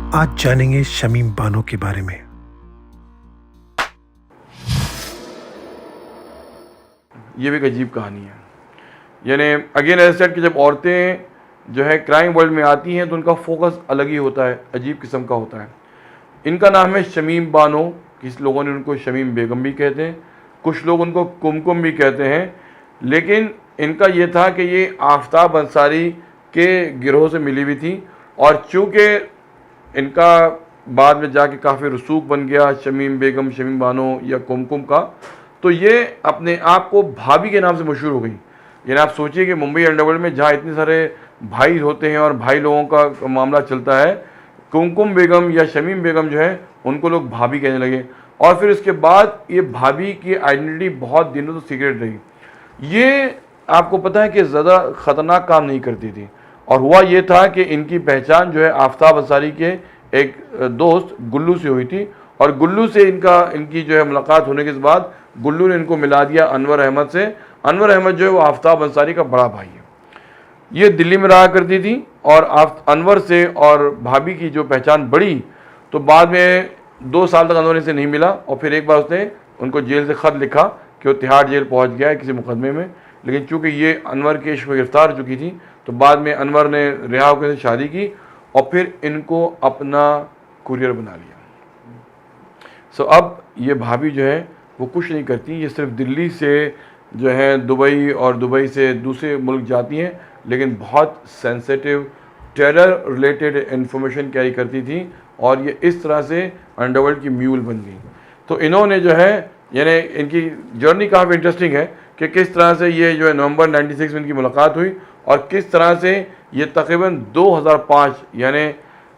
आज जानेंगे शमीम बानो के बारे में। ये भी एक अजीब कहानी है। यानी अगेन एज सेड कि जब औरतें जो है क्राइम वर्ल्ड में आती हैं तो उनका फोकस अलग ही होता है, अजीब किस्म का होता है। इनका नाम है शमीम बानो। किस लोगों ने उनको शमीम बेगम भी कहते हैं, कुछ लोग उनको कुमकुम भी कहते हैं। लेकिन इनका ये था कि ये आफ्ताब अंसारी के गिरोह से मिली हुई थी, और चूँकि इनका बाद में जाके काफ़ी रसूख बन गया शमीम बेगम, शमीम बानो या कुमकुम का, तो ये अपने आप को भाभी के नाम से मशहूर हो गई। यानी आप सोचिए कि मुंबई अंडरवर्ल्ड में जहाँ इतने सारे भाई होते हैं और भाई लोगों का मामला चलता है, कुमकुम बेगम या शमीम बेगम जो है उनको लोग भाभी कहने लगे। और फिर इसके बाद ये भाभी की आइडेंटिटी बहुत दिनों तो सीक्रेट रही। ये आपको पता है कि ज़्यादा ख़तरनाक काम नहीं करती थी, और हुआ ये था कि इनकी पहचान जो है आफ्ताब अंसारी के एक दोस्त गुल्लू से हुई थी, और गुल्लू से इनकी जो है मुलाकात होने के बाद गुल्लू ने इनको मिला दिया अनवर अहमद से। अनवर अहमद जो है वो आफ्ताब अंसारी का बड़ा भाई है। ये दिल्ली में रहा करती थी, और अनवर से और भाभी की जो पहचान बढ़ी तो बाद में 2 साल तक अनवर से नहीं मिला, और फिर एक बार उसने उनको जेल से ख़त लिखा कि वो तिहाड़ जेल पहुंच गया है किसी मुकदमे में। लेकिन चूँकि ये अनवर के इश्क में गिरफ्तार हो चुकी थी तो बाद में अनवर ने रिहा होकर शादी की और फिर इनको अपना कुरियर बना लिया। सो अब ये भाभी जो है वो कुछ नहीं करती, ये सिर्फ दिल्ली से जो है दुबई और दुबई से दूसरे मुल्क जाती हैं, लेकिन बहुत sensitive terror related information carry करती थी, और ये इस तरह से अंडरवर्ल्ड की म्यूल बन गई। तो इन्होंने जो है यानी इनकी जर्नी काफ़ी इंटरेस्टिंग है कि किस तरह से ये जो है नवंबर 96 में इनकी मुलाकात हुई, और किस तरह से ये तकरीबन 2005 यानी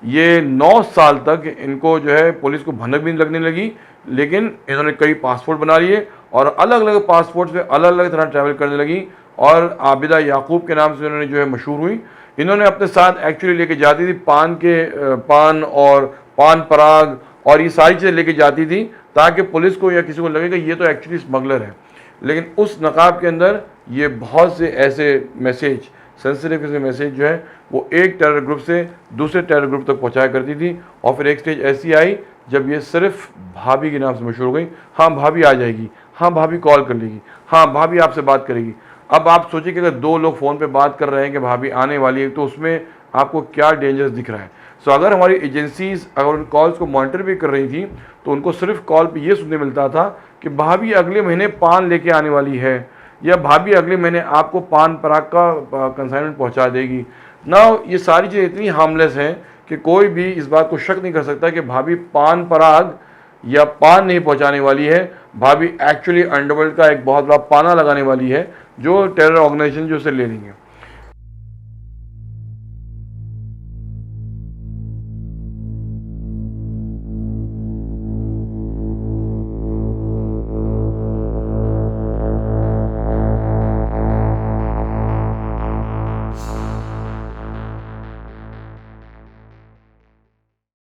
ये 9 साल तक इनको जो है पुलिस को भनक भी लगने लगी। लेकिन इन्होंने कई पासपोर्ट बना लिए और अलग अलग पासपोर्ट पे अलग अलग तरह ट्रैवल करने लगी, और आबिदा याकूब के नाम से उन्होंने जो है मशहूर हुई। इन्होंने अपने साथ एक्चुअली लेके जाती थी पान और पान पराग और ये सारी चीज़ें लेके जाती थी, ताकि पुलिस को या किसी को लगे कि ये तो एक्चुअली स्मगलर है। लेकिन उस नकाब के अंदर ये बहुत से ऐसे मैसेज, सेंसिटिव किस्म मैसेज जो है वो एक टेरर ग्रुप से दूसरे टेरर ग्रुप तक पहुंचाया करती थी। और फिर एक स्टेज ऐसी आई जब ये सिर्फ भाभी के नाम से मशहूर हो गई। हाँ भाभी आ जाएगी, हाँ भाभी कॉल कर लेगी, हाँ भाभी आपसे बात करेगी। अब आप सोचिए कि अगर 2 लोग फ़ोन पे बात कर रहे हैं कि भाभी आने वाली है, तो उसमें आपको क्या डेंजरस दिख रहा है। सो अगर हमारी एजेंसीज़ अगर उन कॉल्स को मॉनिटर भी कर रही थी तो उनको सिर्फ कॉल पे ये सुनने मिलता था कि भाभी अगले महीने पान लेके आने वाली है, या भाभी अगले महीने आपको पान पराग का कंसाइनमेंट पहुंचा देगी ना। ये सारी चीज़ें इतनी हार्मलेस हैं कि कोई भी इस बात को शक नहीं कर सकता कि भाभी पान पराग या पान नहीं पहुंचाने वाली है। भाभी एक्चुअली अंडरवर्ल्ड का एक बहुत बड़ा पाना लगाने वाली है जो टेरर ऑर्गेनाइजेशन जो उसे ले लेंगे।